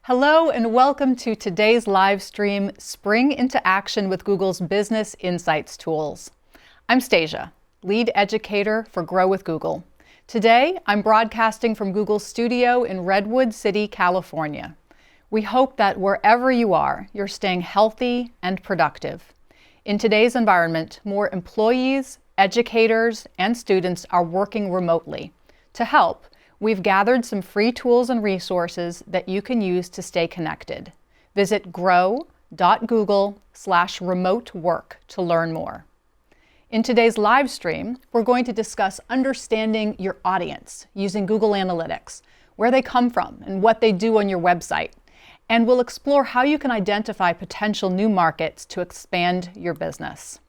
Hello and welcome to today's live stream, Spring into Action with Google's Business Insights tools. I'm Stasia, lead educator for Grow with Google. Today, I'm broadcasting from Google's studio in Redwood City, California. We hope that wherever you are, you're staying healthy and productive. In today's environment, more employees, educators, and students are working remotely. To help, we've gathered some free tools and resources that you can use to stay connected. Visit grow.google/remote work to learn more. In today's live stream, we're going to discuss understanding your audience using Google Analytics, where they come from and what they do on your website. And we'll explore how you can identify potential new markets to expand your business.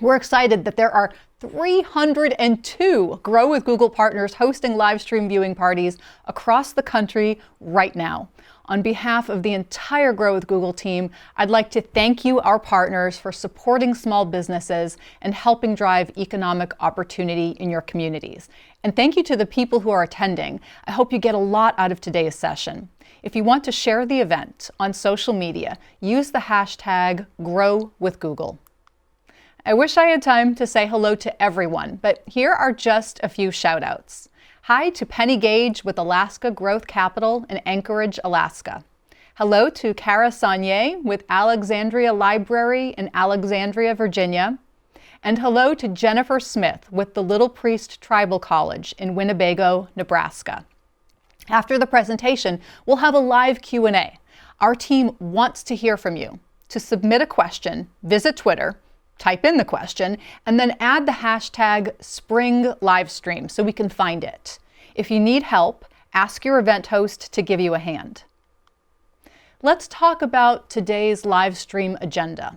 We're excited that there are 302 Grow with Google partners hosting live stream viewing parties across the country right now. On behalf of the entire Grow with Google team, I'd like to thank you, our partners, for supporting small businesses and helping drive economic opportunity in your communities. And thank you to the people who are attending. I hope you get a lot out of today's session. If you want to share the event on social media, use the hashtag #GrowWithGoogle. I wish I had time to say hello to everyone, but here are just a few shout-outs. Hi to Penny Gage with Alaska Growth Capital in Anchorage, Alaska. Hello to Cara Saunier with Alexandria Library in Alexandria, Virginia. And hello to Jennifer Smith with the Little Priest Tribal College in Winnebago, Nebraska. After the presentation, we'll have a live Q&A. Our team wants to hear from you. To submit a question, visit Twitter, type in the question, and then add the hashtag #SpringLivestream so we can find it. If you need help, ask your event host to give you a hand. Let's talk about today's live stream agenda.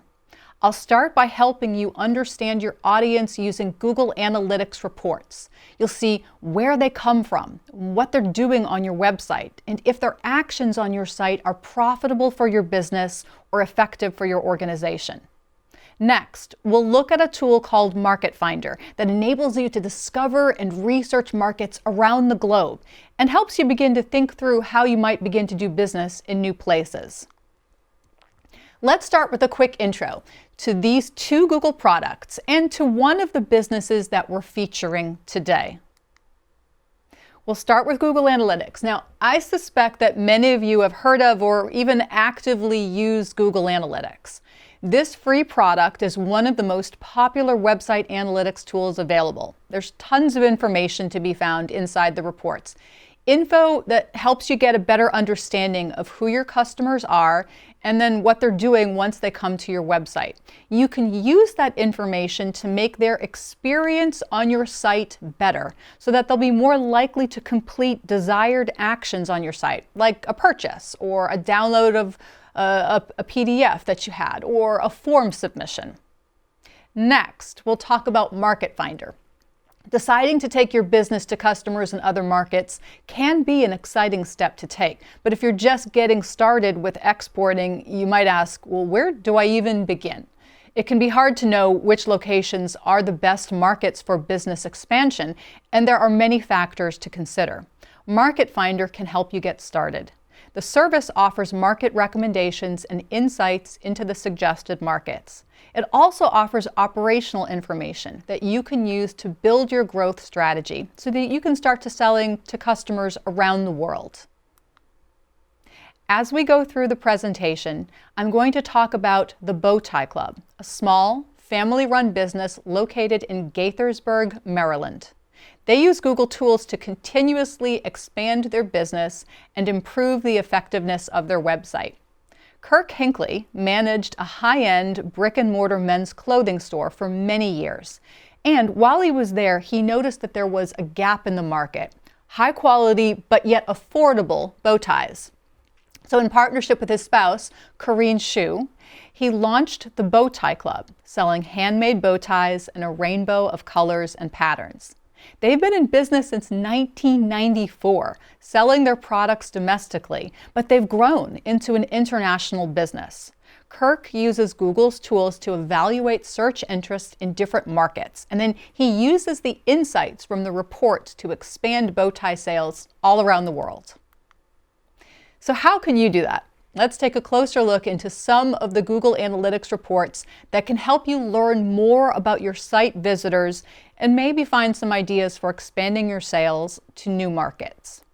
I'll start by helping you understand your audience using Google Analytics reports. You'll see where they come from, what they're doing on your website, and if their actions on your site are profitable for your business or effective for your organization. Next, we'll look at a tool called Market Finder that enables you to discover and research markets around the globe and helps you begin to think through how you might begin to do business in new places. Let's start with a quick intro to these two Google products and to one of the businesses that we're featuring today. We'll start with Google Analytics. Now, I suspect that many of you have heard of or even actively use Google Analytics. This free product is one of the most popular website analytics tools available. There's tons of information to be found inside the reports. Info that helps you get a better understanding of who your customers are and then what they're doing once they come to your website. You can use that information to make their experience on your site better so that they'll be more likely to complete desired actions on your site, like a purchase or a download of a PDF that you had or a form submission. Next, we'll talk about Market Finder. Deciding to take your business to customers in other markets can be an exciting step to take. But if you're just getting started with exporting, you might ask, well, where do I even begin? It can be hard to know which locations are the best markets for business expansion, and there are many factors to consider. Market Finder can help you get started. The service offers market recommendations and insights into the suggested markets. It also offers operational information that you can use to build your growth strategy so that you can start to selling to customers around the world. As we go through the presentation, I'm going to talk about the Bowtie Club, a small, family-run business located in Gaithersburg, Maryland. They use Google tools to continuously expand their business and improve the effectiveness of their website. Kirk Hinckley managed a high-end brick-and-mortar men's clothing store for many years. And while he was there, he noticed that there was a gap in the market: high-quality but yet affordable bow ties. So in partnership with his spouse, Corinne Shu, he launched the Bowtie Club, selling handmade bow ties in a rainbow of colors and patterns. They've been in business since 1994, selling their products domestically, but they've grown into an international business. Kirk uses Google's tools to evaluate search interest in different markets, and then he uses the insights from the report to expand bow tie sales all around the world. So how can you do that? Let's take a closer look into some of the Google Analytics reports that can help you learn more about your site visitors and maybe find some ideas for expanding your sales to new markets.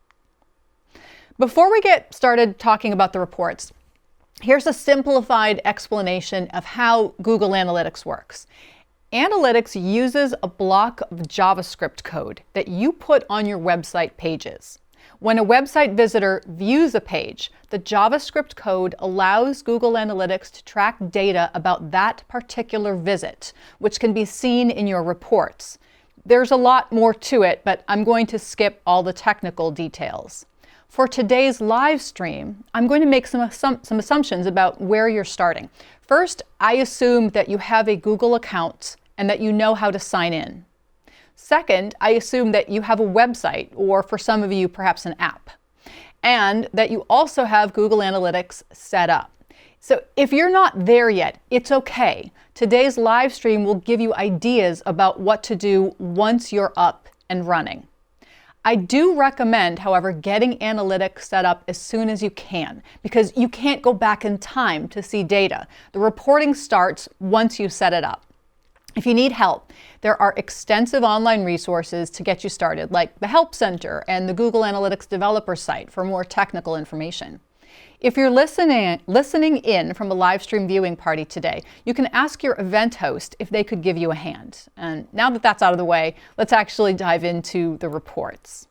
Before we get started talking about the reports, here's a simplified explanation of how Google Analytics works. Analytics uses a block of JavaScript code that you put on your website pages. When a website visitor views a page, the JavaScript code allows Google Analytics to track data about that particular visit, which can be seen in your reports. There's a lot more to it, but I'm going to skip all the technical details. For today's live stream, I'm going to make some assumptions about where you're starting. First, I assume that you have a Google account and that you know how to sign in. Second, I assume that you have a website, or for some of you, perhaps an app, and that you also have Google Analytics set up. So if you're not there yet, it's okay. Today's live stream will give you ideas about what to do once you're up and running. I do recommend, however, getting analytics set up as soon as you can, because you can't go back in time to see data. The reporting starts once you set it up. If you need help, there are extensive online resources to get you started, like the Help Center and the Google Analytics developer site for more technical information. If you're listening in from a live stream viewing party today, you can ask your event host if they could give you a hand. And now that that's out of the way, let's actually dive into the reports.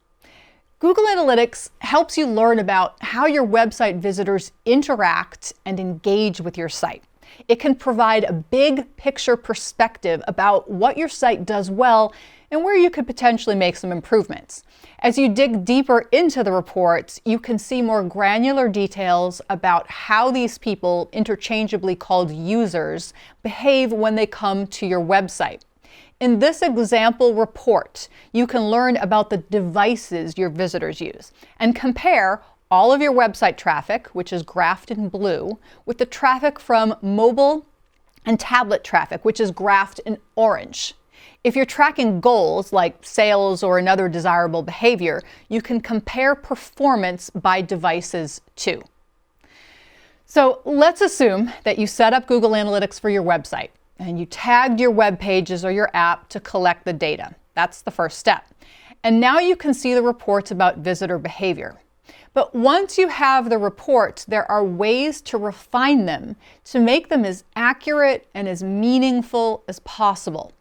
Google Analytics helps you learn about how your website visitors interact and engage with your site. It can provide a big picture perspective about what your site does well and where you could potentially make some improvements. As you dig deeper into the reports, you can see more granular details about how these people, interchangeably called users, behave when they come to your website. In this example report, you can learn about the devices your visitors use and compare all of your website traffic, which is graphed in blue, with the traffic from mobile and tablet traffic, which is graphed in orange. If you're tracking goals like sales or another desirable behavior, you can compare performance by devices too. So let's assume that you set up Google Analytics for your website and you tagged your web pages or your app to collect the data. That's the first step. And now you can see the reports about visitor behavior. But once you have the reports, there are ways to refine them to make them as accurate and as meaningful as possible.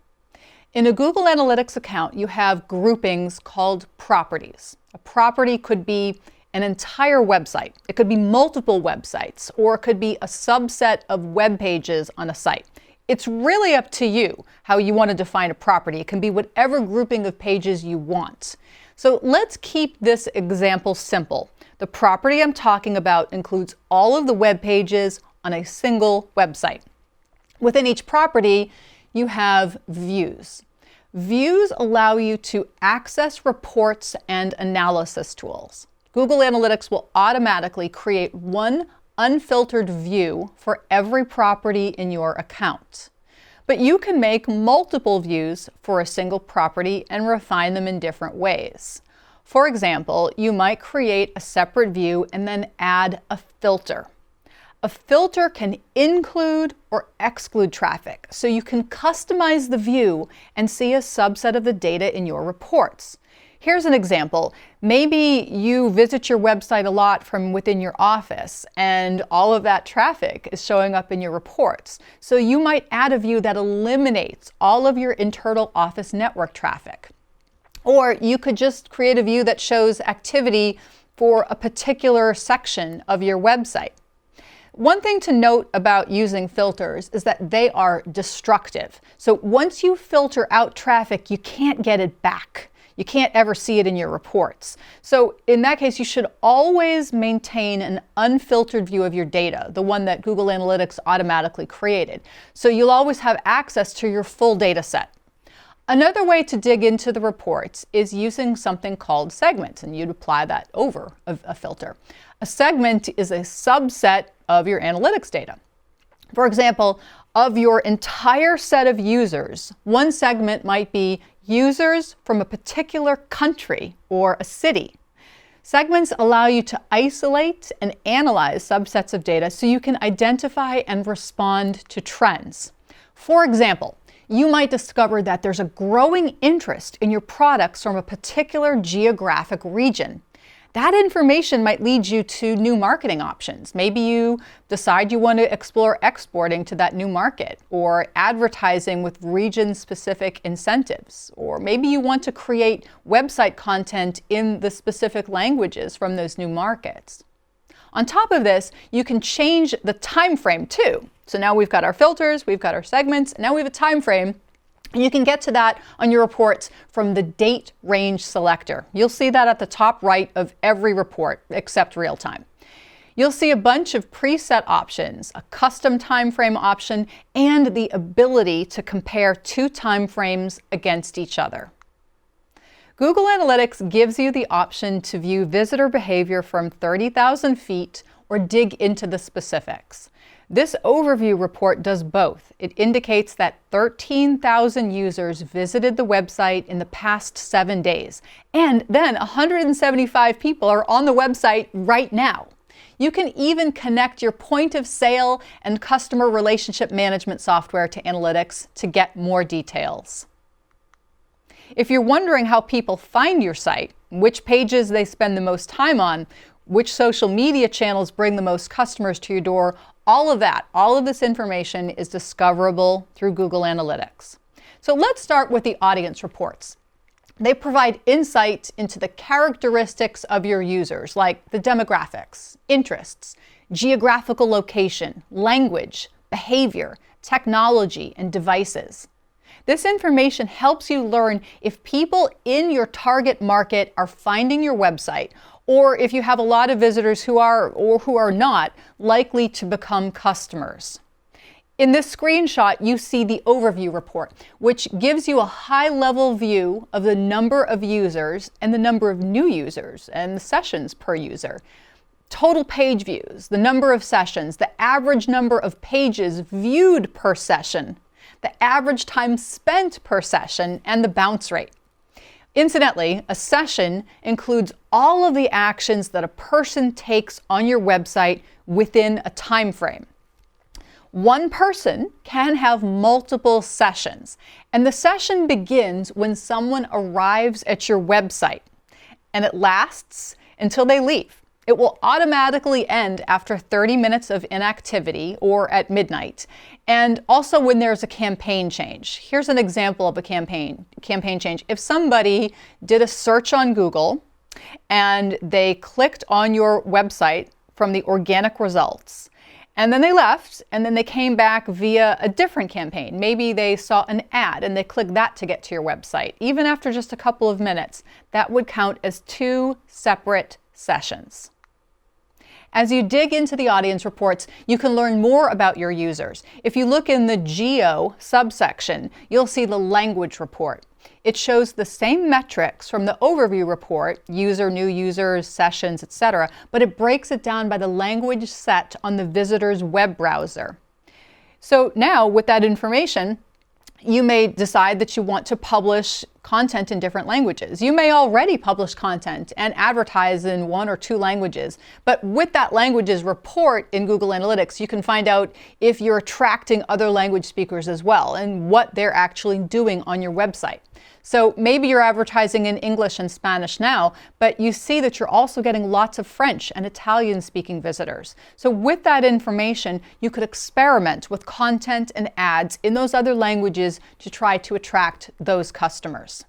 In a Google Analytics account, you have groupings called properties. A property could be an entire website. It could be multiple websites, or it could be a subset of web pages on a site. It's really up to you how you want to define a property. It can be whatever grouping of pages you want. So let's keep this example simple. The property I'm talking about includes all of the web pages on a single website. Within each property, you have views. Views allow you to access reports and analysis tools. Google Analytics will automatically create one unfiltered view for every property in your account. But you can make multiple views for a single property and refine them in different ways. For example, you might create a separate view and then add a filter. A filter can include or exclude traffic, so you can customize the view and see a subset of the data in your reports. Here's an example. Maybe you visit your website a lot from within your office, and all of that traffic is showing up in your reports. So you might add a view that eliminates all of your internal office network traffic. Or you could just create a view that shows activity for a particular section of your website. One thing to note about using filters is that they are destructive. So once you filter out traffic, you can't get it back. You can't ever see it in your reports. So in that case, you should always maintain an unfiltered view of your data, the one that Google Analytics automatically created. So you'll always have access to your full data set. Another way to dig into the reports is using something called segments, and you'd apply that over a filter. A segment is a subset of your analytics data. For example, of your entire set of users, one segment might be users from a particular country or a city. Segments allow you to isolate and analyze subsets of data so you can identify and respond to trends. For example, you might discover that there's a growing interest in your products from a particular geographic region. That information might lead you to new marketing options. Maybe you decide you want to explore exporting to that new market, or advertising with region-specific incentives, or maybe you want to create website content in the specific languages from those new markets. On top of this, you can change the time frame too. So now we've got our filters, we've got our segments, and now we have a time frame. And you can get to that on your reports from the date range selector. You'll see that at the top right of every report, except real time. You'll see a bunch of preset options, a custom time frame option, and the ability to compare two time frames against each other. Google Analytics gives you the option to view visitor behavior from 30,000 feet or dig into the specifics. This overview report does both. It indicates that 13,000 users visited the website in the past 7 days, and then 175 people are on the website right now. You can even connect your point of sale and customer relationship management software to analytics to get more details. If you're wondering how people find your site, which pages they spend the most time on, which social media channels bring the most customers to your door, all of this information is discoverable through Google Analytics. So let's start with the audience reports. They provide insight into the characteristics of your users, like the demographics, interests, geographical location, language, behavior, technology, and devices. This information helps you learn if people in your target market are finding your website, or if you have a lot of visitors who are or who are not likely to become customers. In this screenshot, you see the overview report, which gives you a high-level view of the number of users and the number of new users and the sessions per user. Total page views, the number of sessions, the average number of pages viewed per session, the average time spent per session, and the bounce rate. Incidentally, a session includes all of the actions that a person takes on your website within a time frame. One person can have multiple sessions, and the session begins when someone arrives at your website, and it lasts until they leave. It will automatically end after 30 minutes of inactivity or at midnight, and also when there's a campaign change. Here's an example of a campaign change. If somebody did a search on Google and they clicked on your website from the organic results, and then they left, and then they came back via a different campaign. Maybe they saw an ad and they clicked that to get to your website. Even after just a couple of minutes, that would count as 2 separate sessions. As you dig into the audience reports, you can learn more about your users. If you look in the Geo subsection, you'll see the language report. It shows the same metrics from the overview report, user, new users, sessions, etc., but it breaks it down by the language set on the visitor's web browser. So now, with that information, you may decide that you want to publish content in different languages. You may already publish content and advertise in 1 or 2 languages, but with that languages report in Google Analytics, you can find out if you're attracting other language speakers as well and what they're actually doing on your website. So maybe you're advertising in English and Spanish now, but you see that you're also getting lots of French and Italian speaking visitors. So with that information, you could experiment with content and ads in those other languages to try to attract those customers.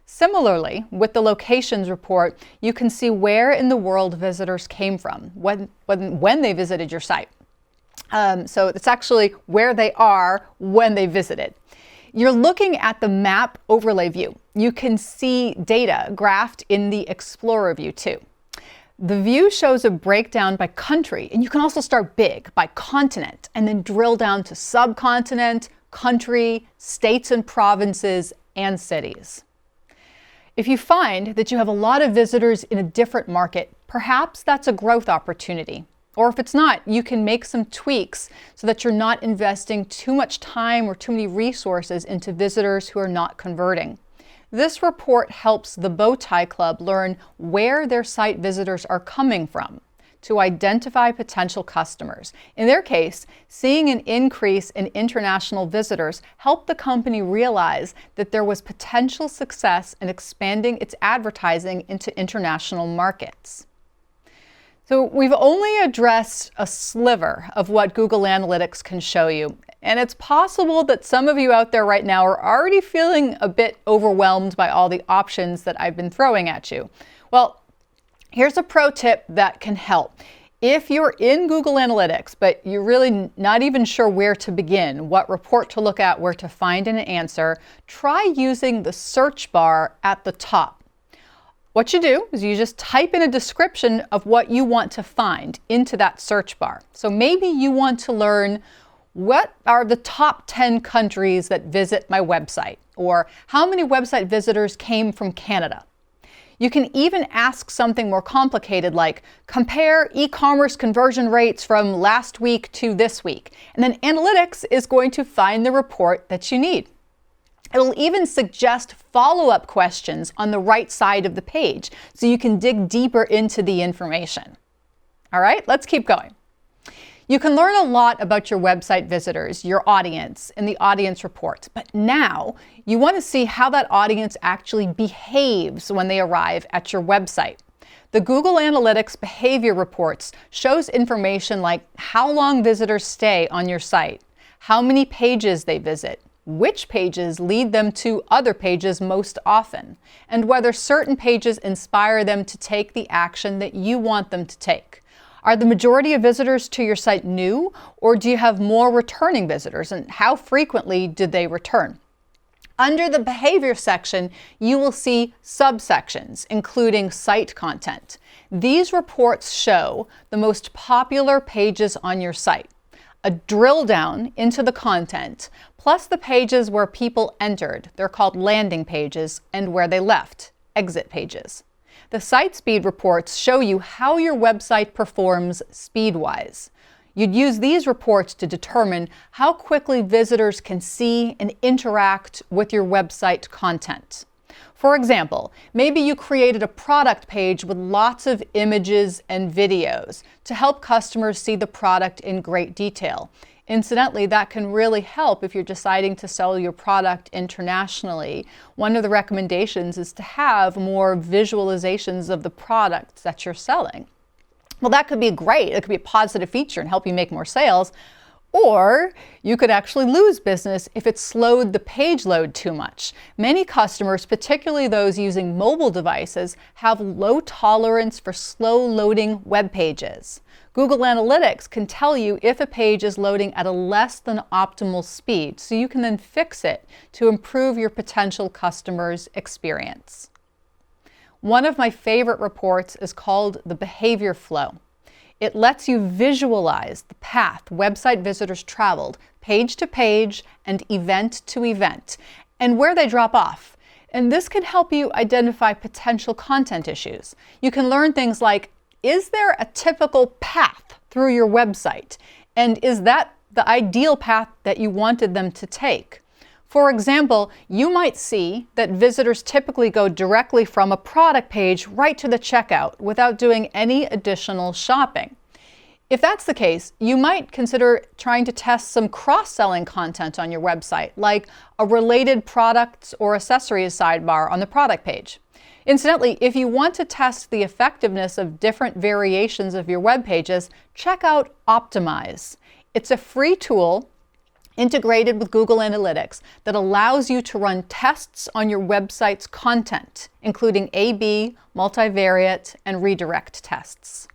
Similarly, with the locations report, you can see where in the world visitors came from, when they visited your site. So it's actually where they are when they visited. You're looking at the map overlay view. You can see data graphed in the Explorer view too. The view shows a breakdown by country, and you can also start big by continent and then drill down to subcontinent, country, states and provinces, and cities. If you find that you have a lot of visitors in a different market, perhaps that's a growth opportunity. Or if it's not, you can make some tweaks so that you're not investing too much time or too many resources into visitors who are not converting. This report helps the Bowtie Club learn where their site visitors are coming from to identify potential customers. In their case, seeing an increase in international visitors helped the company realize that there was potential success in expanding its advertising into international markets. So we've only addressed a sliver of what Google Analytics can show you, and it's possible that some of you out there right now are already feeling a bit overwhelmed by all the options that I've been throwing at you. Well, here's a pro tip that can help. If you're in Google Analytics, but you're really not even sure where to begin, what report to look at, where to find an answer, try using the search bar at the top. What you do is you just type in a description of what you want to find into that search bar. So maybe you want to learn what are the top 10 countries that visit my website, or how many website visitors came from Canada. You can even ask something more complicated like compare e-commerce conversion rates from last week to this week. And then Analytics is going to find the report that you need. It'll even suggest follow-up questions on the right side of the page so you can dig deeper into the information. All right, let's keep going. You can learn a lot about your website visitors, your audience, in the audience reports. But now you want to see how that audience actually behaves when they arrive at your website. The Google Analytics behavior reports shows information like how long visitors stay on your site, how many pages they visit, which pages lead them to other pages most often, and whether certain pages inspire them to take the action that you want them to take. Are the majority of visitors to your site new, or do you have more returning visitors, and how frequently did they return? Under the behavior section, you will see subsections, including site content. These reports show the most popular pages on your site, a drill down into the content, plus the pages where people entered, they're called landing pages, and where they left, exit pages. The site speed reports show you how your website performs speed-wise. You'd use these reports to determine how quickly visitors can see and interact with your website content. For example, maybe you created a product page with lots of images and videos to help customers see the product in great detail. Incidentally, that can really help if you're deciding to sell your product internationally. One of the recommendations is to have more visualizations of the products that you're selling. Well, that could be great. It could be a positive feature and help you make more sales. Or you could actually lose business if it slowed the page load too much. Many customers, particularly those using mobile devices, have low tolerance for slow loading web pages. Google Analytics can tell you if a page is loading at a less than optimal speed, so you can then fix it to improve your potential customers' experience. One of my favorite reports is called the behavior flow. It lets you visualize the path website visitors traveled, page to page and event to event, and where they drop off. And this can help you identify potential content issues. You can learn things like, is there a typical path through your website? And is that the ideal path that you wanted them to take? For example, you might see that visitors typically go directly from a product page right to the checkout without doing any additional shopping. If that's the case, you might consider trying to test some cross-selling content on your website, like a related products or accessories sidebar on the product page. Incidentally, if you want to test the effectiveness of different variations of your web pages, check out Optimize. It's a free tool integrated with Google Analytics that allows you to run tests on your website's content, including A/B, multivariate, and redirect tests.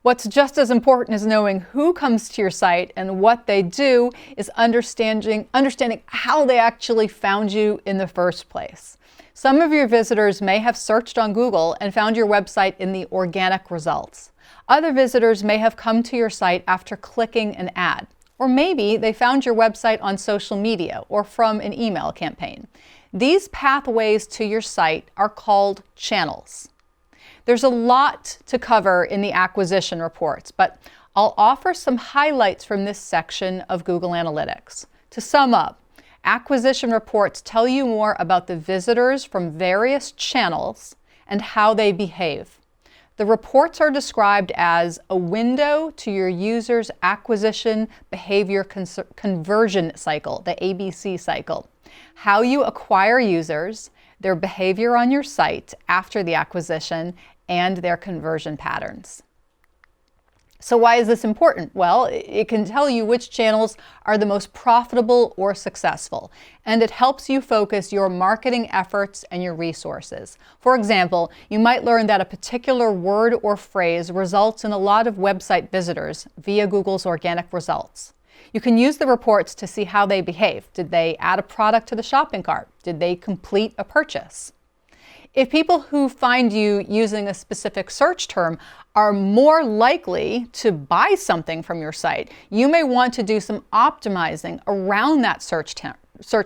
What's just as important as knowing who comes to your site and what they do is understanding how they actually found you in the first place. Some of your visitors may have searched on Google and found your website in the organic results. Other visitors may have come to your site after clicking an ad. Or maybe they found your website on social media or from an email campaign. These pathways to your site are called channels. There's a lot to cover in the acquisition reports, but I'll offer some highlights from this section of Google Analytics. To sum up, Acquisition reports tell you more about the visitors from various channels and how they behave. The reports are described as a window to your user's acquisition behavior conversion cycle, the ABC cycle. How you acquire users, their behavior on your site after the acquisition, and their conversion patterns. So why is this important? Well, it can tell you which channels are the most profitable or successful, and it helps you focus your marketing efforts and your resources. For example, you might learn that a particular word or phrase results in a lot of website visitors via Google's organic results. You can use the reports to see how they behave. Did they add a product to the shopping cart? Did they complete a purchase? If people who find you using a specific search term are more likely to buy something from your site, you may want to do some optimizing around that search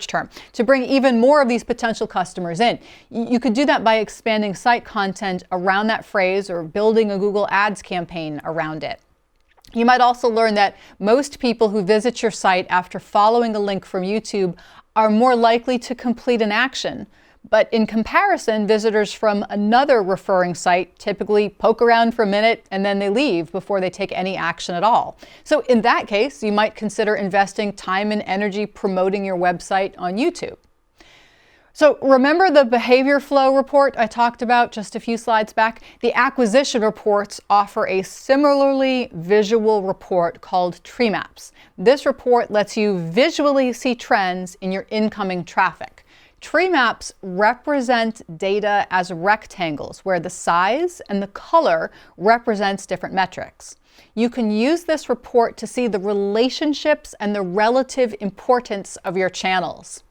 term to bring even more of these potential customers in. You could do that by expanding site content around that phrase or building a Google Ads campaign around it. You might also learn that most people who visit your site after following a link from YouTube are more likely to complete an action. But in comparison, visitors from another referring site typically poke around for a minute and then they leave before they take any action at all. So in that case, you might consider investing time and energy promoting your website on YouTube. So remember the behavior flow report I talked about just a few slides back? The acquisition reports offer a similarly visual report called tree maps. This report lets you visually see trends in your incoming traffic. Tree maps represent data as rectangles where the size and the color represents different metrics. You can use this report to see the relationships and the relative importance of your channels.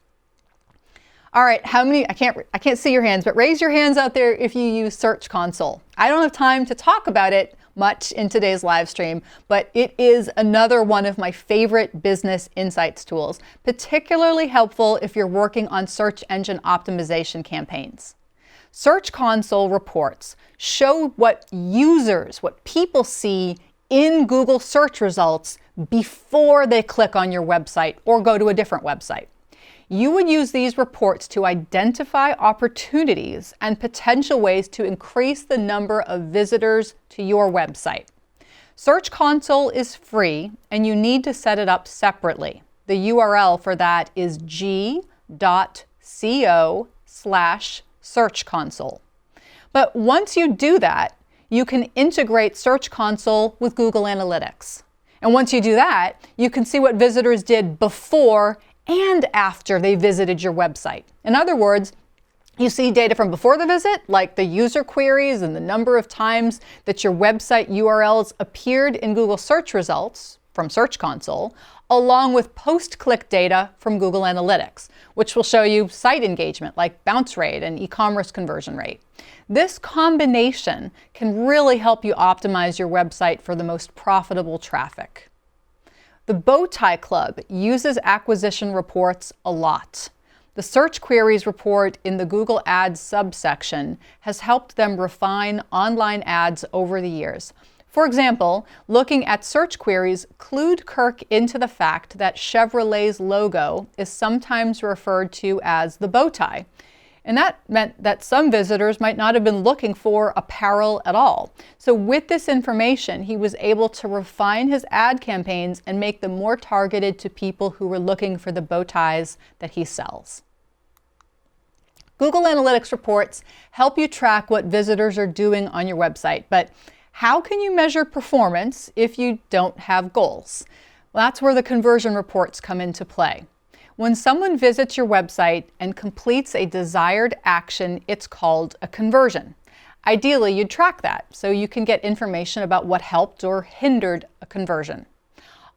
All right, how many, I can't see your hands, but raise your hands out there if you use Search Console. I don't have time to talk about it much in today's live stream, but it is another one of my favorite business insights tools, particularly helpful if you're working on search engine optimization campaigns. Search Console reports show what people see in Google search results before they click on your website or go to a different website. You would use these reports to identify opportunities and potential ways to increase the number of visitors to your website. Search Console is free and you need to set it up separately. The URL for that is g.co/Search Console. But once you do that, you can integrate Search Console with Google Analytics. And once you do that, you can see what visitors did before and after they visited your website. In other words, you see data from before the visit, like the user queries and the number of times that your website URLs appeared in Google search results from Search Console, along with post-click data from Google Analytics, which will show you site engagement like bounce rate and e-commerce conversion rate. This combination can really help you optimize your website for the most profitable traffic. The Bowtie Club uses acquisition reports a lot. The search queries report in the Google Ads subsection has helped them refine online ads over the years. For example, looking at search queries clued Kirk into the fact that Chevrolet's logo is sometimes referred to as the bow tie. And that meant that some visitors might not have been looking for apparel at all. So with this information, he was able to refine his ad campaigns and make them more targeted to people who were looking for the bow ties that he sells. Google Analytics reports help you track what visitors are doing on your website, but how can you measure performance if you don't have goals? Well, that's where the conversion reports come into play. When someone visits your website and completes a desired action, it's called a conversion. Ideally, you'd track that so you can get information about what helped or hindered a conversion.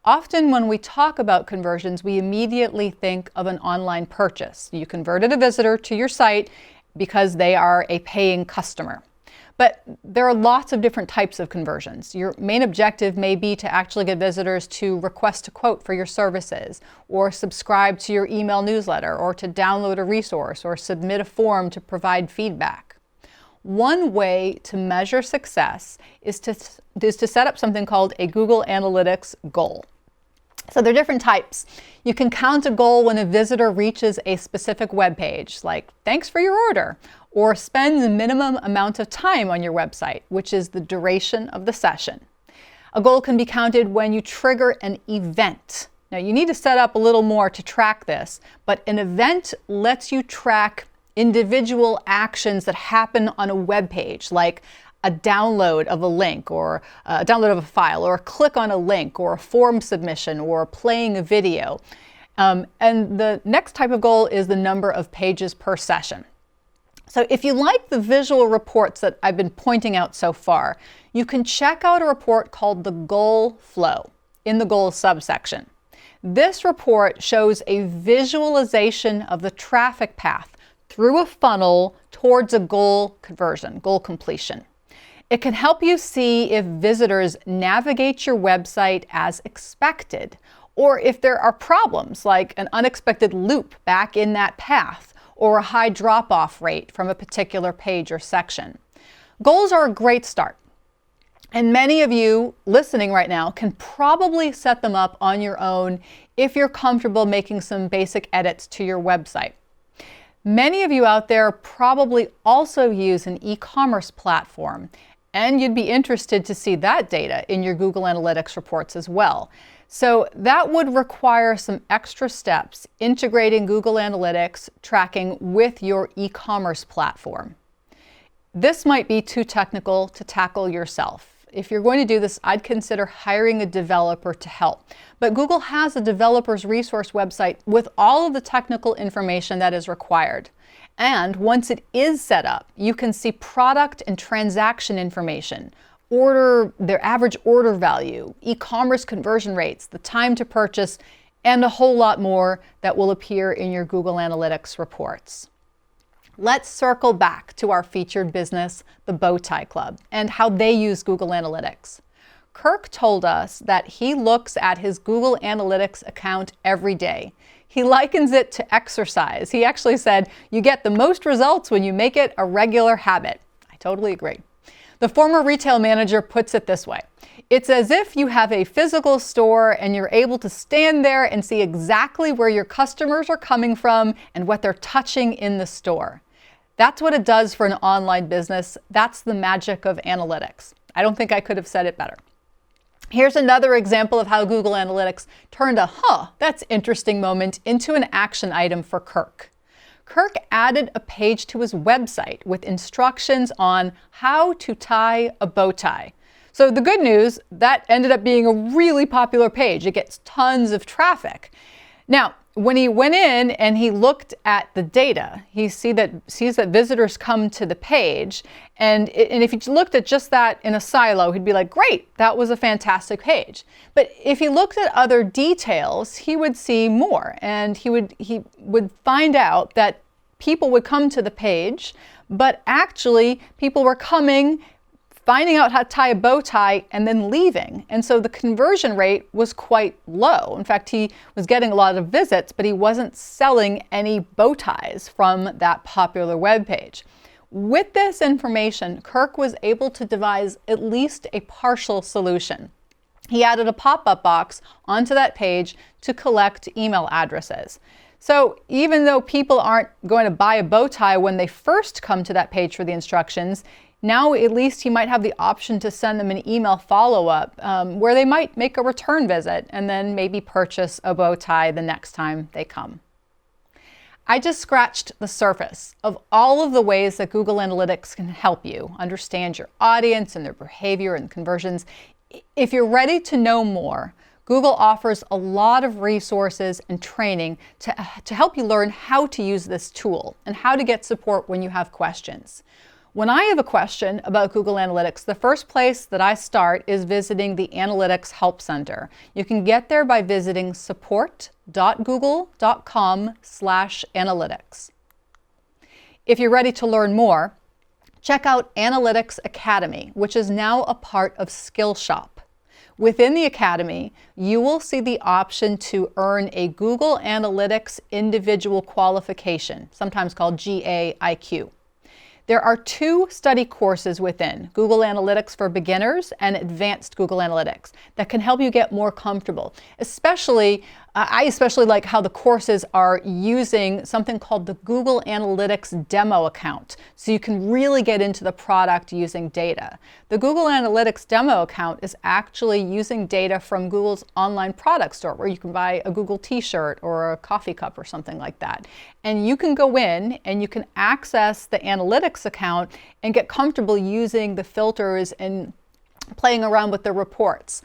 Often when we talk about conversions, we immediately think of an online purchase. You converted a visitor to your site because they are a paying customer. But there are lots of different types of conversions. Your main objective may be to actually get visitors to request a quote for your services, or subscribe to your email newsletter, or to download a resource, or submit a form to provide feedback. One way to measure success is to set up something called a Google Analytics goal. So there are different types. You can count a goal when a visitor reaches a specific web page, like thanks for your order, or spend the minimum amount of time on your website, which is the duration of the session. A goal can be counted when you trigger an event. Now you need to set up a little more to track this, but an event lets you track individual actions that happen on a web page, like a download of a link, or a download of a file, or a click on a link, or a form submission, or playing a video. And the next type of goal is the number of pages per session. So if you like the visual reports that I've been pointing out so far, you can check out a report called the Goal Flow in the Goals subsection. This report shows a visualization of the traffic path through a funnel towards a goal conversion, goal completion. It can help you see if visitors navigate your website as expected, or if there are problems like an unexpected loop back in that path, or a high drop-off rate from a particular page or section. Goals are a great start, and many of you listening right now can probably set them up on your own if you're comfortable making some basic edits to your website. Many of you out there probably also use an e-commerce platform, and you'd be interested to see that data in your Google Analytics reports as well. So that would require some extra steps integrating Google Analytics tracking with your e-commerce platform. This might be too technical to tackle yourself. If you're going to do this, I'd consider hiring a developer to help. But Google has a developer's resource website with all of the technical information that is required. And once it is set up, you can see product and transaction information, their average order value, e-commerce conversion rates, the time to purchase, and a whole lot more that will appear in your Google Analytics reports. Let's circle back to our featured business, the Bowtie Club, and how they use Google Analytics. Kirk told us that he looks at his Google Analytics account every day. He likens it to exercise. He actually said, you get the most results when you make it a regular habit. I totally agree. The former retail manager puts it this way. It's as if you have a physical store and you're able to stand there and see exactly where your customers are coming from and what they're touching in the store. That's what it does for an online business. That's the magic of analytics. I don't think I could have said it better. Here's another example of how Google Analytics turned a that's interesting moment into an action item for Kirk. Kirk added a page to his website with instructions on how to tie a bow tie. So the good news, that ended up being a really popular page. It gets tons of traffic. Now, when he went in and he looked at the data, he sees that visitors come to the page, and if he looked at just that in a silo, he'd be like, great, that was a fantastic page. But if he looked at other details, he would see more, and he would find out that people would come to the page, but actually people were coming, finding out how to tie a bow tie, and then leaving. And so the conversion rate was quite low. In fact, he was getting a lot of visits, but he wasn't selling any bow ties from that popular web page. With this information, Kirk was able to devise at least a partial solution. He added a pop-up box onto that page to collect email addresses. So even though people aren't going to buy a bow tie when they first come to that page for the instructions, now at least he might have the option to send them an email follow-up where they might make a return visit and then maybe purchase a bow tie the next time they come. I just scratched the surface of all of the ways that Google Analytics can help you understand your audience and their behavior and conversions. If you're ready to know more, Google offers a lot of resources and training to help you learn how to use this tool and how to get support when you have questions. When I have a question about Google Analytics, the first place that I start is visiting the Analytics Help Center. You can get there by visiting support.google.com/analytics. If you're ready to learn more, check out Analytics Academy, which is now a part of Skillshop. Within the Academy, you will see the option to earn a Google Analytics Individual Qualification, sometimes called GAIQ. There are 2 study courses within Google Analytics for Beginners and Advanced Google Analytics that can help you get more comfortable. I especially like how the courses are using something called the Google Analytics demo account, so you can really get into the product using data. The Google Analytics demo account is actually using data from Google's online product store, where you can buy a Google t-shirt or a coffee cup or something like that. And you can go in and you can access the analytics account and get comfortable using the filters and playing around with the reports.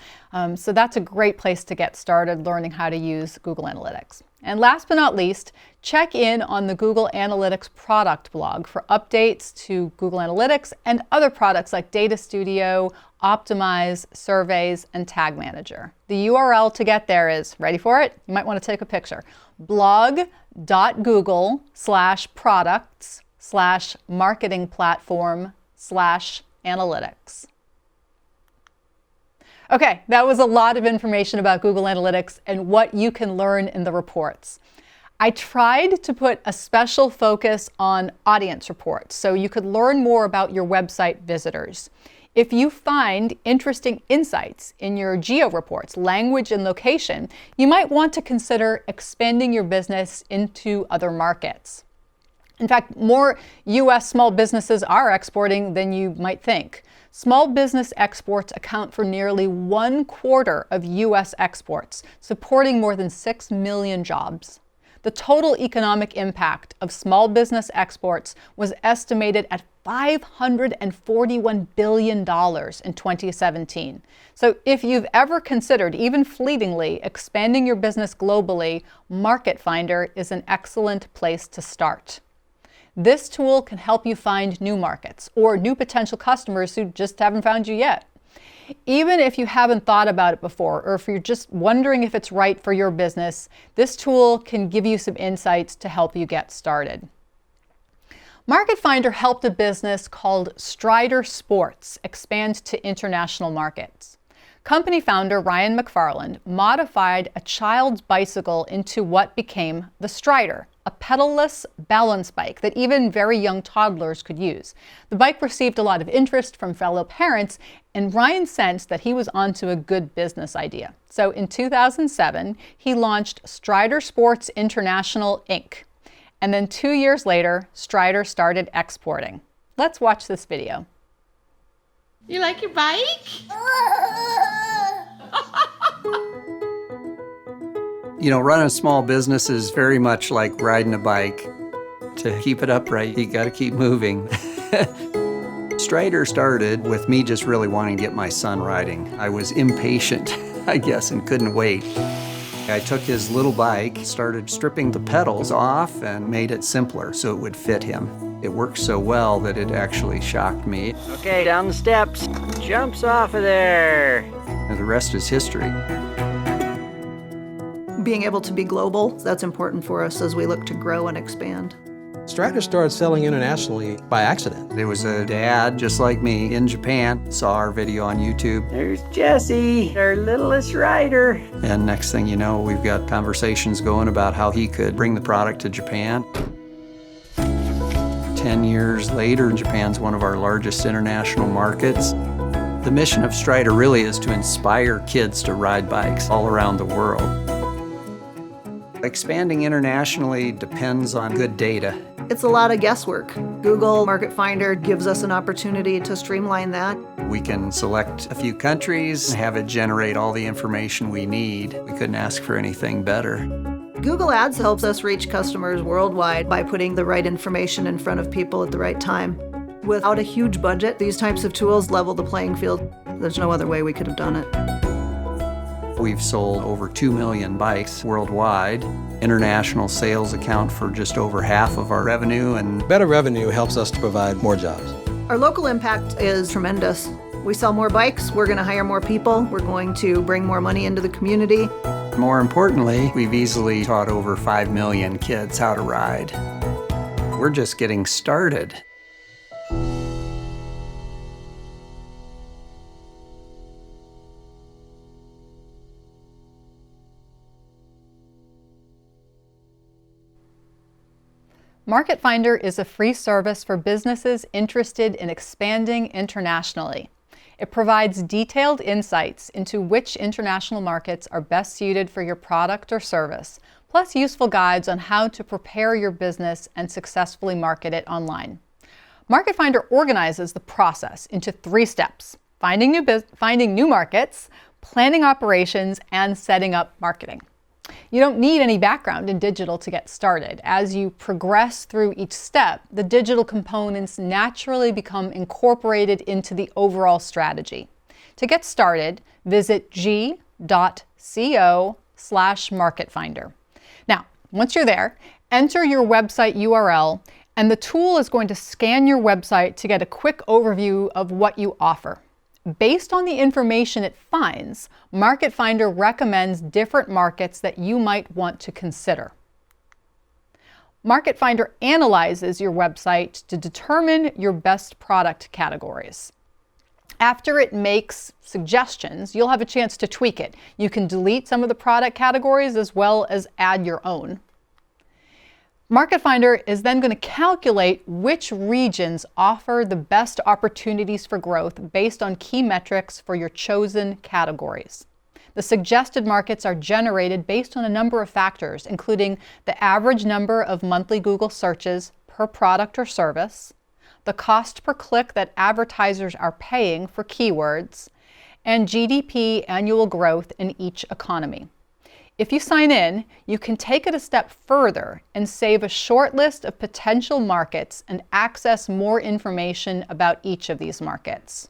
So that's a great place to get started learning how to use Google Analytics. And last but not least, check in on the Google Analytics product blog for updates to Google Analytics and other products like Data Studio, Optimize, Surveys, and Tag Manager. The URL to get there is, ready for it? You might want to take a picture. blog.google/products/marketing-platform/analytics. Okay, that was a lot of information about Google Analytics and what you can learn in the reports. I tried to put a special focus on audience reports so you could learn more about your website visitors. If you find interesting insights in your geo reports, language and location, you might want to consider expanding your business into other markets. In fact, more U.S. small businesses are exporting than you might think. Small business exports account for nearly 1/4 of U.S. exports, supporting more than 6 million jobs. The total economic impact of small business exports was estimated at $541 billion in 2017. So if you've ever considered, even fleetingly, expanding your business globally, Market Finder is an excellent place to start. This tool can help you find new markets or new potential customers who just haven't found you yet. Even if you haven't thought about it before, or if you're just wondering if it's right for your business, this tool can give you some insights to help you get started. Market Finder helped a business called Strider Sports expand to international markets. Company founder Ryan McFarland modified a child's bicycle into what became the Strider, a pedal-less balance bike that even very young toddlers could use. The bike received a lot of interest from fellow parents, and Ryan sensed that he was onto a good business idea. So in 2007, he launched Strider Sports International, Inc. And then 2 years later, Strider started exporting. Let's watch this video. You like your bike? You know, running a small business is very much like riding a bike. To keep it upright, you got to keep moving. Strider started with me just really wanting to get my son riding. I was impatient, I guess, and couldn't wait. I took his little bike, started stripping the pedals off, and made it simpler so it would fit him. It worked so well that it actually shocked me. Okay, down the steps. Jumps off of there. And the rest is history. Being able to be global, that's important for us as we look to grow and expand. Strider started selling internationally by accident. There was a dad, just like me, in Japan, saw our video on YouTube. There's Jesse, our littlest rider. And next thing you know, we've got conversations going about how he could bring the product to Japan. 10 years later, Japan's one of our largest international markets. The mission of Strider really is to inspire kids to ride bikes all around the world. Expanding internationally depends on good data. It's a lot of guesswork. Google Market Finder gives us an opportunity to streamline that. We can select a few countries, have it generate all the information we need. We couldn't ask for anything better. Google Ads helps us reach customers worldwide by putting the right information in front of people at the right time. Without a huge budget, these types of tools level the playing field. There's no other way we could have done it. We've sold over 2 million bikes worldwide. International sales account for just over half of our revenue, and Better revenue helps us to provide more jobs. Our local impact is tremendous. We sell more bikes, we're going to hire more people, we're going to bring more money into the community. more importantly, we've easily taught over 5 million kids how to ride. We're just getting started. Market Finder is a free service for businesses interested in expanding internationally. It provides detailed insights into which international markets are best suited for your product or service, plus useful guides on how to prepare your business and successfully market it online. Market Finder organizes the process into 3 steps: finding new markets, planning operations, and setting up marketing. You don't need any background in digital to get started. As you progress through each step, the digital components naturally become incorporated into the overall strategy. To get started, visit g.co/marketfinder. Now, once you're there, enter your website URL, and the tool is going to scan your website to get a quick overview of what you offer. Based on the information it finds, Market Finder recommends different markets that you might want to consider. Market Finder analyzes your website to determine your best product categories. After it makes suggestions, you'll have a chance to tweak it. You can delete some of the product categories as well as add your own. Market Finder is then going to calculate which regions offer the best opportunities for growth based on key metrics for your chosen categories. The suggested markets are generated based on a number of factors, including the average number of monthly Google searches per product or service, the cost per click that advertisers are paying for keywords, and GDP annual growth in each economy. If you sign in, you can take it a step further and save a short list of potential markets and access more information about each of these markets.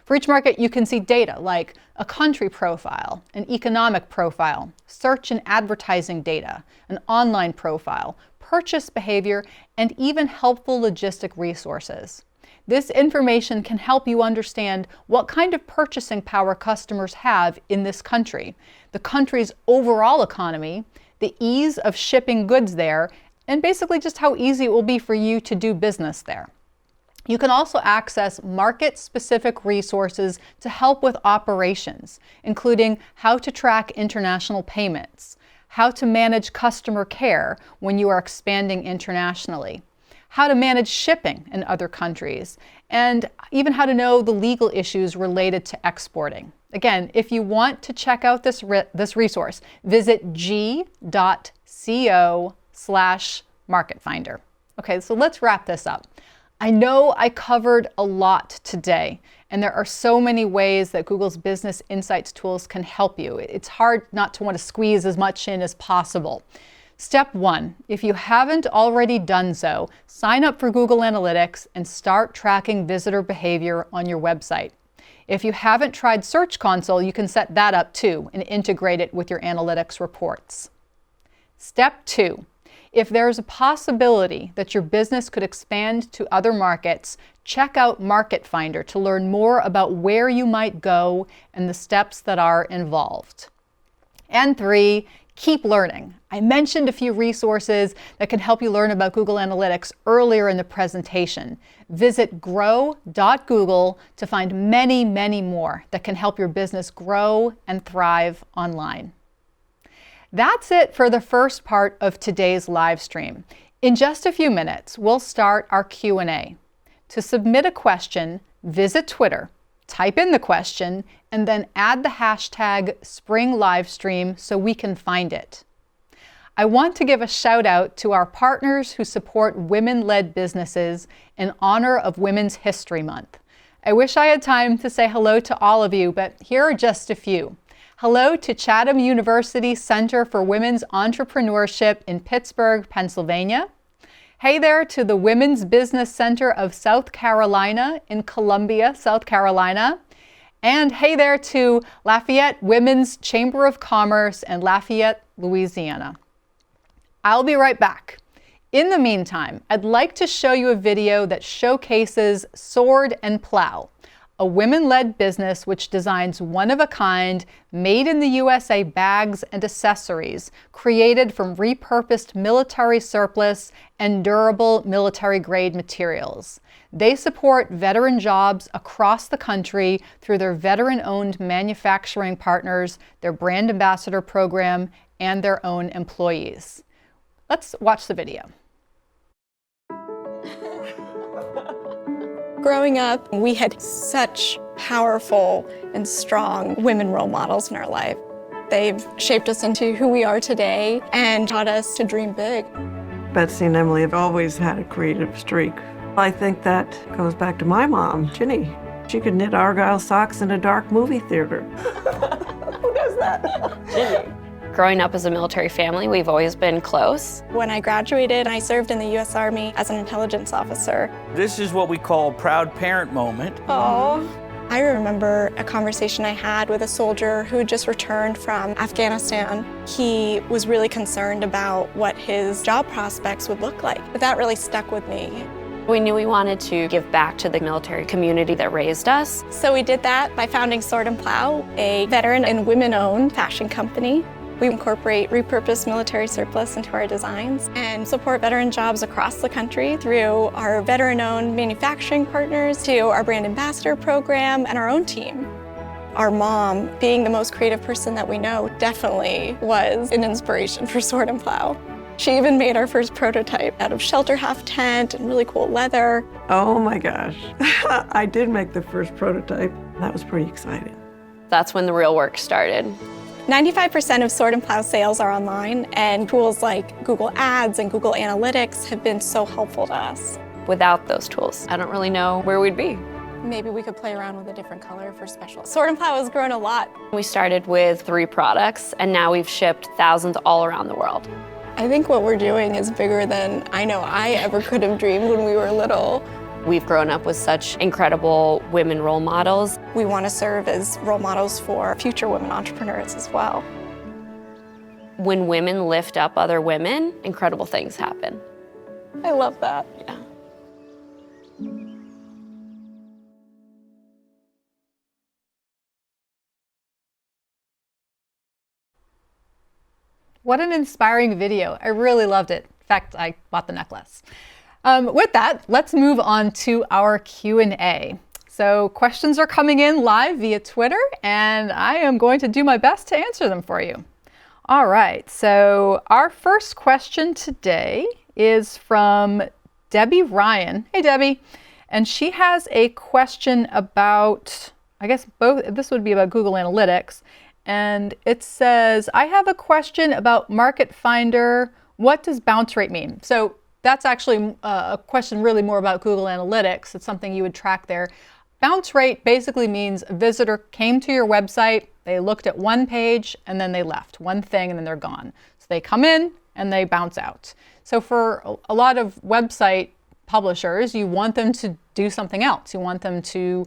For each market, you can see data like a country profile, an economic profile, search and advertising data, an online profile, purchase behavior, and even helpful logistic resources. This information can help you understand what kind of purchasing power customers have in this country, the country's overall economy, the ease of shipping goods there, and basically just how easy it will be for you to do business there. You can also access market-specific resources to help with operations, including how to track international payments, how to manage customer care when you are expanding internationally, how to manage shipping in other countries, and even how to know the legal issues related to exporting. Again, if you want to check out this resource, visit g.co/marketfinder. Okay, so let's wrap this up. I know I covered a lot today, and there are so many ways that Google's Business Insights tools can help you. It's hard not to want to squeeze as much in as possible. Step 1, if you haven't already done so, sign up for Google Analytics and start tracking visitor behavior on your website. If you haven't tried Search Console, you can set that up too and integrate it with your analytics reports. Step 2, if there's a possibility that your business could expand to other markets, check out Market Finder to learn more about where you might go and the steps that are involved. And 3, keep learning. I mentioned a few resources that can help you learn about Google Analytics earlier in the presentation. Visit grow.google to find many, many more that can help your business grow and thrive online. That's it for the first part of today's live stream. In just a few minutes, we'll start our Q&A. To submit a question, visit Twitter, type in the question, and then add the hashtag #SpringLivestream so we can find it. I want to give a shout out to our partners who support women-led businesses in honor of Women's History Month. I wish I had time to say hello to all of you, but here are just a few. Hello to Chatham University Center for Women's Entrepreneurship in Pittsburgh, Pennsylvania. Hey there to the Women's Business Center of South Carolina in Columbia, South Carolina. And hey there to Lafayette Women's Chamber of Commerce in Lafayette, Louisiana. I'll be right back. In the meantime, I'd like to show you a video that showcases Sword and Plow, a women-led business which designs one-of-a-kind, made-in-the-USA bags and accessories created from repurposed military surplus and durable military-grade materials. They support veteran jobs across the country through their veteran-owned manufacturing partners, their brand ambassador program, and their own employees. Let's watch the video. Growing up, we had such powerful and strong women role models in our life. They've shaped us into who we are today and taught us to dream big. Betsy and Emily have always had a creative streak. I think that goes back to my mom, Ginny. She could knit Argyle socks in a dark movie theater. Who does that? Ginny. Growing up as a military family, we've always been close. When I graduated, I served in the U.S. Army as an intelligence officer. This is what we call a proud parent moment. Oh. I remember a conversation I had with a soldier who had just returned from Afghanistan. He was really concerned about what his job prospects would look like, but that really stuck with me. We knew we wanted to give back to the military community that raised us. So we did that by founding Sword and Plow, a veteran and women-owned fashion company. We incorporate repurposed military surplus into our designs and support veteran jobs across the country through our veteran-owned manufacturing partners to our brand ambassador program and our own team. Our mom, being the most creative person that we know, definitely was an inspiration for Sword and Plow. She even made our first prototype out of shelter half tent and really cool leather. Oh my gosh. I did make the first prototype. That was pretty exciting. That's when the real work started. 95% of Sword and Plow sales are online, and tools like Google Ads and Google Analytics have been so helpful to us. Without those tools, I don't really know where we'd be. Maybe we could play around with a different color for special. Sword and Plow has grown a lot. We started with 3 products, and now we've shipped thousands all around the world. I think what we're doing is bigger than I know I ever could have dreamed when we were little. We've grown up with such incredible women role models. We want to serve as role models for future women entrepreneurs as well. When women lift up other women, incredible things happen. I love that. Yeah. What an inspiring video. I really loved it. In fact, I bought the necklace. With that, let's move on to our Q&A. So questions are coming in live via Twitter, and I am going to do my best to answer them for you. All right, so our first question today is from Debbie Ryan. Hey, Debbie. And she has a question about, I guess this would be about Google Analytics. And it says, I have a question about Market Finder. What does bounce rate mean? So that's actually a question really more about Google Analytics. It's something you would track there. Bounce rate basically means a visitor came to your website, they looked at one page, and then they left. One thing, and then they're gone. So they come in, and they bounce out. So for a lot of website publishers, you want them to do something else. You want them to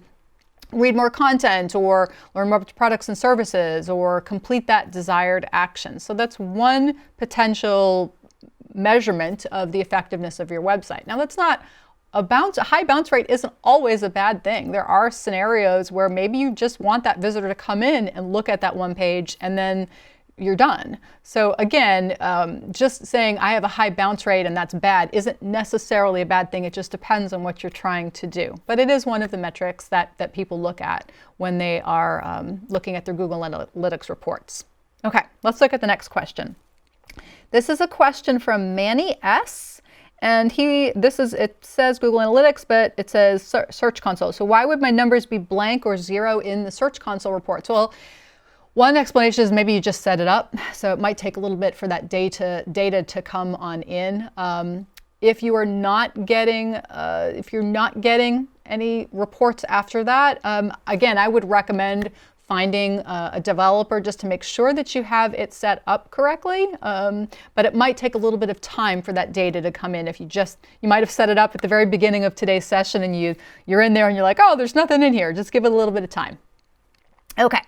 read more content or learn more products and services or complete that desired action. So that's one potential measurement of the effectiveness of your website. Now that's not a high bounce rate isn't always a bad thing. There are scenarios where maybe you just want that visitor to come in and look at that one page and then you're done. So again, just saying I have a high bounce rate and that's bad isn't necessarily a bad thing. It just depends on what you're trying to do. But it is one of the metrics that people look at when they are looking at their Google Analytics reports. Okay, let's look at the next question. This is a question from Manny S. And it says Google Analytics, but it says Search Console. So why would my numbers be blank or 0 in the Search Console reports? Well, one explanation is maybe you just set it up, so it might take a little bit for that data to come on in. If you're not getting any reports after that, again, I would recommend finding a developer just to make sure that you have it set up correctly. But it might take a little bit of time for that data to come in. If you might have set it up at the very beginning of today's session and you're in there and you're like, oh, there's nothing in here. Just give it a little bit of time. Okay.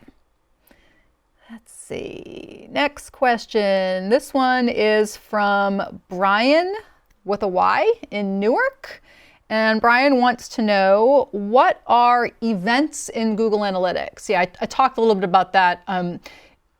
Let's see. Next question. This one is from Brian with a Y in Newark. And Brian wants to know, what are events in Google Analytics? Yeah, I talked a little bit about that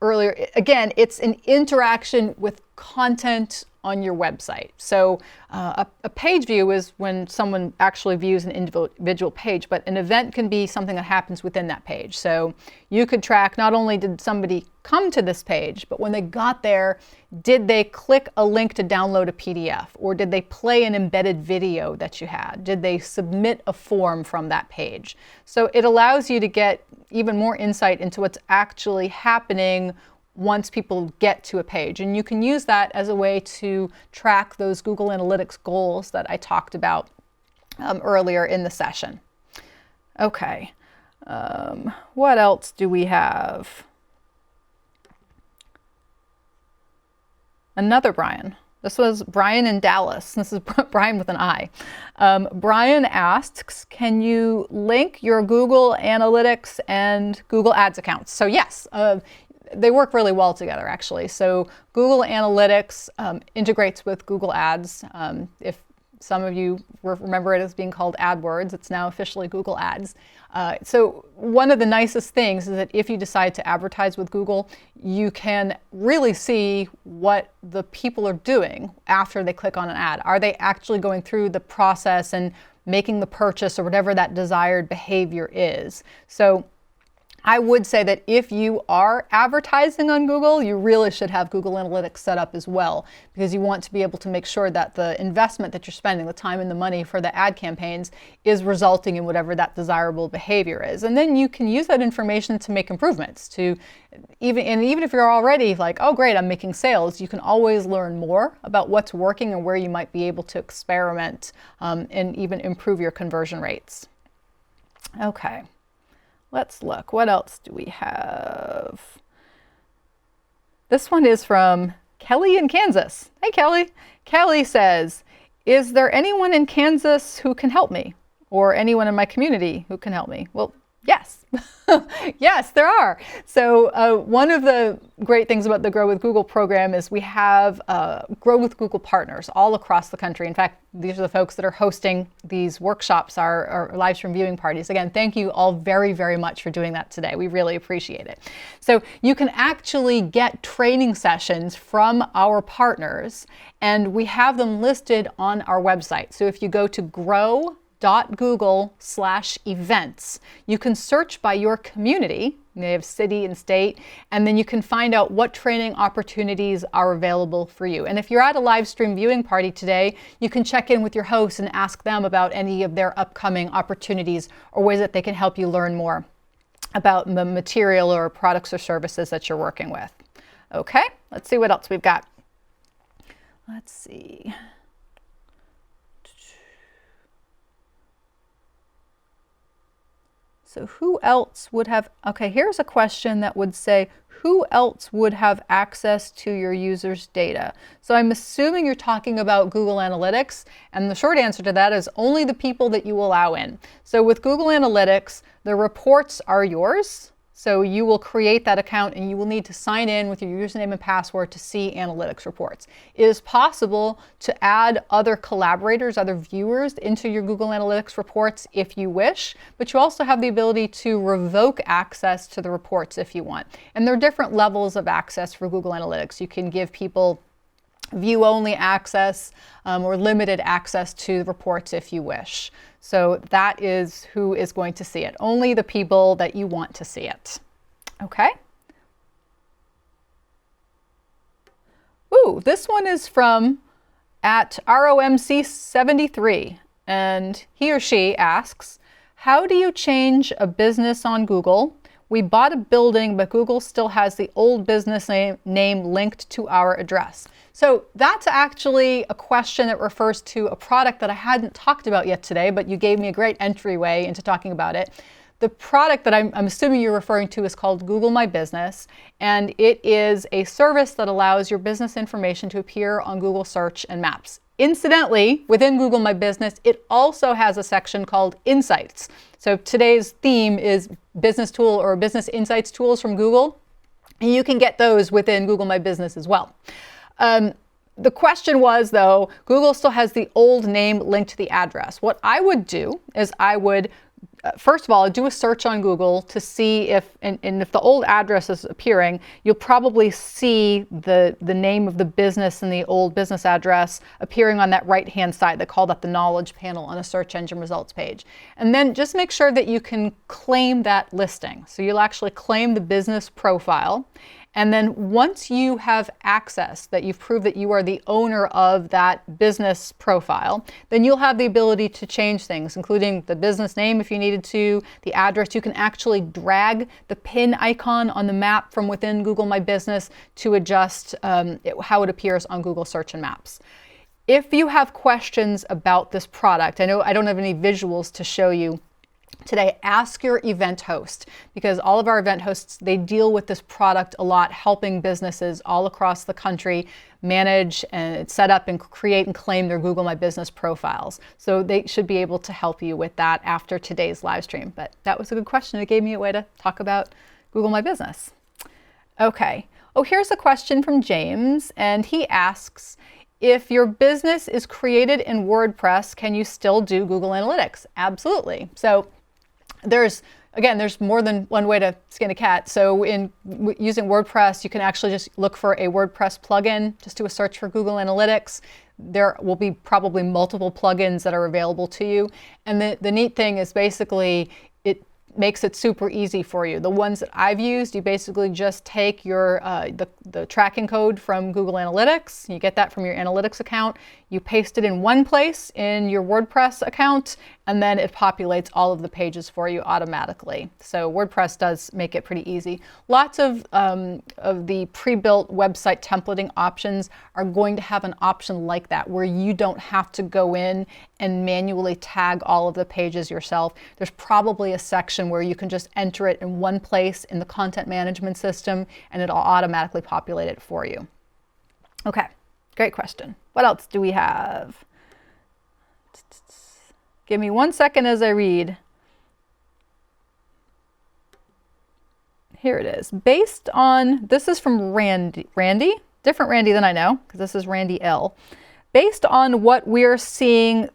earlier. Again, it's an interaction with content on your website. So a page view is when someone actually views an individual page, but an event can be something that happens within that page. So you could track not only did somebody come to this page, but when they got there, did they click a link to download a PDF? Or did they play an embedded video that you had? Did they submit a form from that page? So it allows you to get even more insight into what's actually happening once people get to a page. And you can use that as a way to track those Google Analytics goals that I talked about earlier in the session. Okay, what else do we have? Another Brian. This was Brian in Dallas. This is Brian with an I. Brian asks, can you link your Google Analytics and Google Ads accounts? So yes, they work really well together, actually. So Google Analytics integrates with Google Ads. If some of you remember it as being called AdWords, it's now officially Google Ads. So one of the nicest things is that if you decide to advertise with Google, you can really see what the people are doing after they click on an ad. Are they actually going through the process and making the purchase or whatever that desired behavior is? So I would say that if you are advertising on Google, you really should have Google Analytics set up as well, because you want to be able to make sure that the investment that you're spending, the time and the money for the ad campaigns, is resulting in whatever that desirable behavior is. And then you can use that information to make improvements. Even if you're already like, oh great, I'm making sales, you can always learn more about what's working and where you might be able to experiment and even improve your conversion rates. Okay. Let's look. What else do we have? This one is from Kelly in Kansas. Hey, Kelly. Kelly says, is there anyone in Kansas who can help me? Or anyone in my community who can help me? Well, yes. Yes, there are. So one of the great things about the Grow with Google program is we have Grow with Google partners all across the country. In fact, these are the folks that are hosting these workshops, our live stream viewing parties. Again, thank you all very, very much for doing that today. We really appreciate it. So you can actually get training sessions from our partners, and we have them listed on our website. So if you go to grow.google/events. You can search by your community, they have city and state, and then you can find out what training opportunities are available for you. And if you're at a live stream viewing party today, you can check in with your host and ask them about any of their upcoming opportunities or ways that they can help you learn more about the material or products or services that you're working with. Okay, let's see what else we've got. Let's see. So who else would have, okay, here's a question that would say, who else would have access to your users' data? So I'm assuming you're talking about Google Analytics, and the short answer to that is only the people that you allow in. So with Google Analytics, the reports are yours. So you will create that account and you will need to sign in with your username and password to see analytics reports. It is possible to add other collaborators, other viewers into your Google Analytics reports if you wish, but you also have the ability to revoke access to the reports if you want. And there are different levels of access for Google Analytics. You can give people view-only access or limited access to the reports if you wish. So that is who is going to see it. Only the people that you want to see it. Okay? Ooh, this one is from at ROMC73, and he or she asks, how do you change a business on Google? We bought a building, but Google still has the old business name linked to our address. So that's actually a question that refers to a product that I hadn't talked about yet today, but you gave me a great entryway into talking about it. The product that I'm assuming you're referring to is called Google My Business, and it is a service that allows your business information to appear on Google Search and Maps. Incidentally, within Google My Business, it also has a section called Insights. So today's theme is business tool or business insights tools from Google. And you can get those within Google My Business as well. The question was, though, Google still has the old name linked to the address. What I would do is I would first of all, do a search on Google to see if, and if the old address is appearing, you'll probably see the name of the business and the old business address appearing on that right-hand side. They call that the knowledge panel on a search engine results page. And then just make sure that you can claim that listing. So you'll actually claim the business profile. And then once you have access, that you've proved that you are the owner of that business profile, then you'll have the ability to change things, including the business name if you needed to, the address. You can actually drag the pin icon on the map from within Google My Business to adjust how it appears on Google Search and Maps. If you have questions about this product, I know I don't have any visuals to show you today, ask your event host, because all of our event hosts, they deal with this product a lot, helping businesses all across the country manage and set up and create and claim their Google My Business profiles. So they should be able to help you with that after today's live stream. But that was a good question. It gave me a way to talk about Google My Business. Okay. Oh, here's a question from James, and he asks, if your business is created in WordPress, can you still do Google Analytics? Absolutely. So there's more than one way to skin a cat. So in using WordPress, you can actually just look for a WordPress plugin, just do a search for Google Analytics. There will be probably multiple plugins that are available to you. And the neat thing is basically it makes it super easy for you. The ones that I've used, you basically just take your the tracking code from Google Analytics. You get that from your Analytics account. You paste it in one place in your WordPress account, and then it populates all of the pages for you automatically. So WordPress does make it pretty easy. Lots of the pre-built website templating options are going to have an option like that, where you don't have to go in and manually tag all of the pages yourself. There's probably a section where you can just enter it in one place in the content management system, and it'll automatically populate it for you. Okay, great question. What else do we have? Give me 1 second as I read. Here it is. Based on, this is from Randy, different Randy than I know, because this is Randy L. Based on what we're seeing,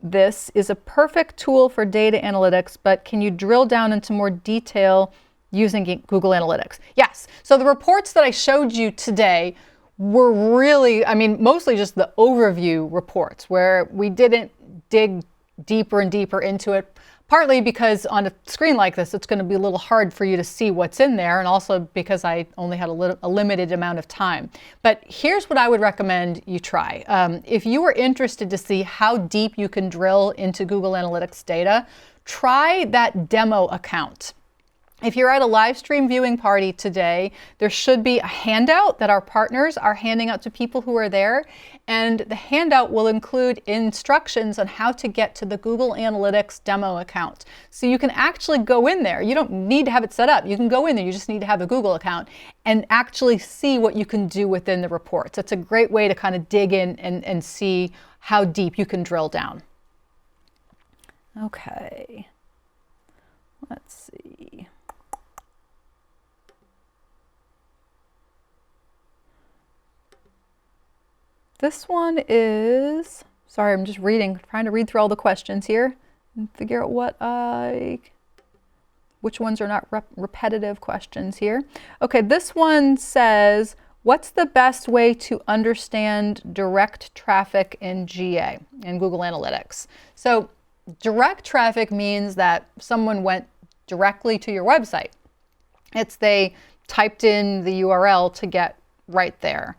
this is a perfect tool for data analytics, but can you drill down into more detail using Google Analytics? Yes. So the reports that I showed you today were really, mostly just the overview reports, where we didn't dig deeper and deeper into it, partly because on a screen like this, it's going to be a little hard for you to see what's in there, and also because I only had a limited amount of time. But here's what I would recommend you try. If you are interested to see how deep you can drill into Google Analytics data, try that demo account. If you're at a live stream viewing party today, there should be a handout that our partners are handing out to people who are there. And the handout will include instructions on how to get to the Google Analytics demo account. So you can actually go in there. You don't need to have it set up. You can go in there. You just need to have a Google account and actually see what you can do within the reports. It's a great way to kind of dig in and see how deep you can drill down. Okay. Let's see. This one is, sorry, I'm just trying to read through all the questions here and figure out which ones are not repetitive questions here. Okay, this one says, what's the best way to understand direct traffic in GA, in Google Analytics? So direct traffic means that someone went directly to your website. They typed in the URL to get right there.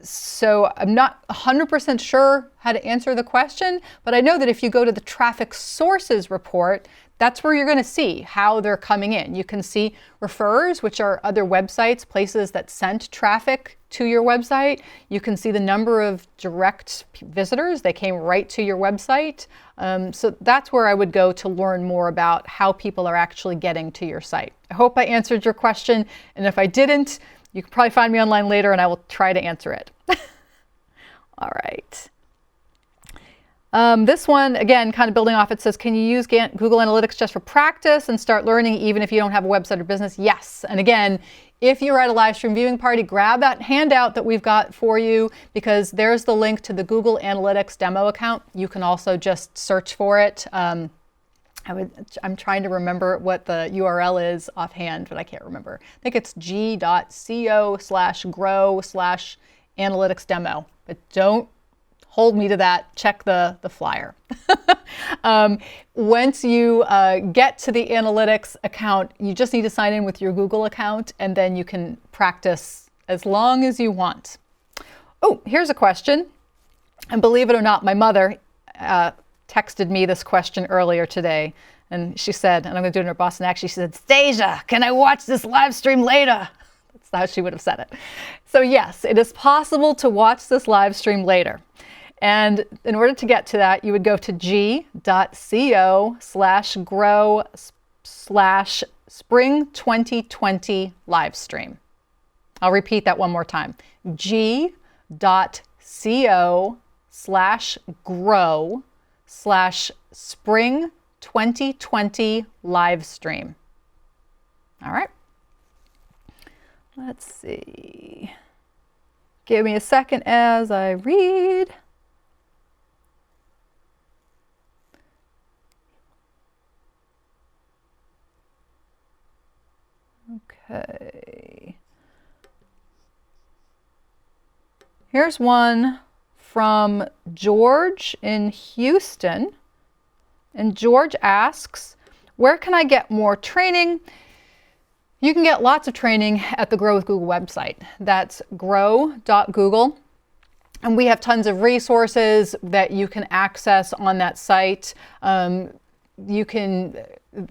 So I'm not 100% sure how to answer the question, but I know that if you go to the traffic sources report, that's where you're going to see how they're coming in. You can see referrers, which are other websites, places that sent traffic to your website. You can see the number of direct visitors. They came right to your website. So that's where I would go to learn more about how people are actually getting to your site. I hope I answered your question, and if I didn't, you can probably find me online later and I will try to answer it. All right. This one, again, kind of building off, it says, can you use Google Analytics just for practice and start learning even if you don't have a website or business? Yes. And again, if you're at a live stream viewing party, grab that handout that we've got for you, because there's the link to the Google Analytics demo account. You can also just search for it. I'm trying to remember what the URL is offhand, but I can't remember. I think it's g.co/grow/analytics demo. But don't hold me to that. Check the flyer. Once you get to the analytics account, you just need to sign in with your Google account, and then you can practice as long as you want. Oh, here's a question. And believe it or not, my mother texted me this question earlier today, and she said, and I'm going to do it in her Boston accent, she said, "Stasia, can I watch this live stream later?" That's how she would have said it. So yes, it is possible to watch this live stream later. And in order to get to that, you would go to g.co/grow/spring 2020 live stream. I'll repeat that one more time. g.co/grow/spring 2020 live stream. All right. Let's see. Give me a second as I read. Okay. Here's one from George in Houston. And George asks, where can I get more training? You can get lots of training at the Grow with Google website. That's grow.google. And we have tons of resources that you can access on that site.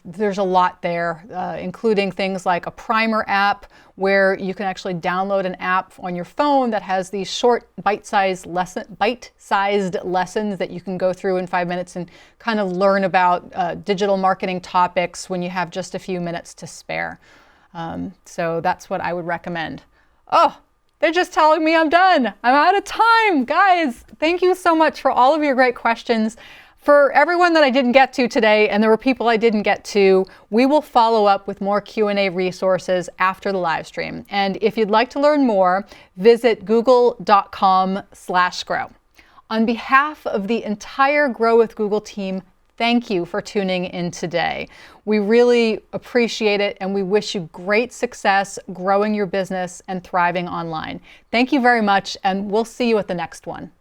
There's a lot there, including things like a primer app where you can actually download an app on your phone that has these short bite-sized lessons that you can go through in 5 minutes and kind of learn about digital marketing topics when you have just a few minutes to spare. So that's what I would recommend. Oh, they're just telling me I'm done. I'm out of time. Guys, thank you so much for all of your great questions. For everyone that I didn't get to today, and there were people I didn't get to, we will follow up with more Q&A resources after the live stream. And if you'd like to learn more, visit google.com/grow. On behalf of the entire Grow with Google team, thank you for tuning in today. We really appreciate it, and we wish you great success growing your business and thriving online. Thank you very much, and we'll see you at the next one.